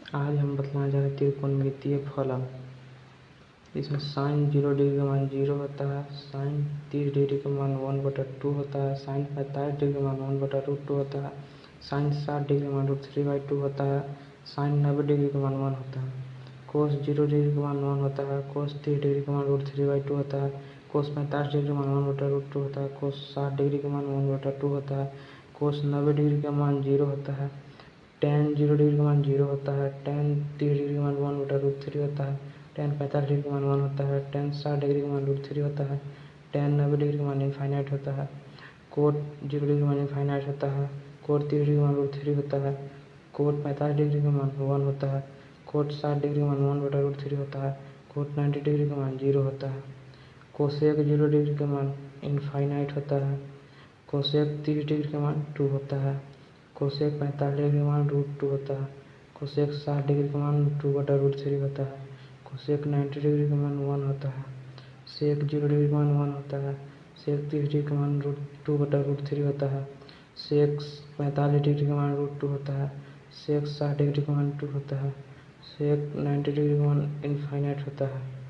आज हम बतलाने जा रहे हैं त्रिकोणमितीय फलन। इसमें साइन 0 डिग्री का मान 0 होता है, साइन 30 डिग्री का मान 1/2 होता है, साइन 45 डिग्री का मान 1/√2 होता है, साइन 60 डिग्री का मान √3/2 होता है, साइन 90 डिग्री का मान 1 होता है, कोस 0 डिग्री का मान 1 होता है, कोस 30 डिग्री का मान √3/2 होता है, कोस 45 डिग्री का मान 1/√2 होता है, कोस 60 डिग्री का मान 1/2 होता है, कोस 90 डिग्री का मान 0 होता है, टेन 0 डिग्री का मान 0 होता है, टेन 30 डिग्री का मान 1/√3 होता है, टेन 45 डिग्री का मान 1 होता है, टेन 60 डिग्री का मान √3 होता है, टेन 90 डिग्री का मान इनफाइनाइट होता है, कोट 0 डिग्री का मान इनफाइनाइट होता है, कोट 30 डिग्री का मान √3 होता है, कोट 45 डिग्री का मान 1 होता है, कोट 60 डिग्री का मान 1/√3 होता है, कोट 90 डिग्री का मान 0 होता है, कोसेक 0 डिग्री का मान इनफाइनाइट होता है, कोसेक 30 डिग्री का मान 2 होता है, कोसेक 45 डिग्री का मान √2 होता है, कोसेक 60 डिग्री का मान 2/√3 होता है, कोसेक 90 डिग्री का मान 1 होता है, सेक 0 डिग्री का मान 1 होता है, सेक 30 डिग्री का मान 2/√3 होता है, सेक 45 डिग्री का मान √2 होता है, सेक 60 डिग्री का मान 2 होता है, सेक 90 डिग्री का मान इनफाइनाइट होता है।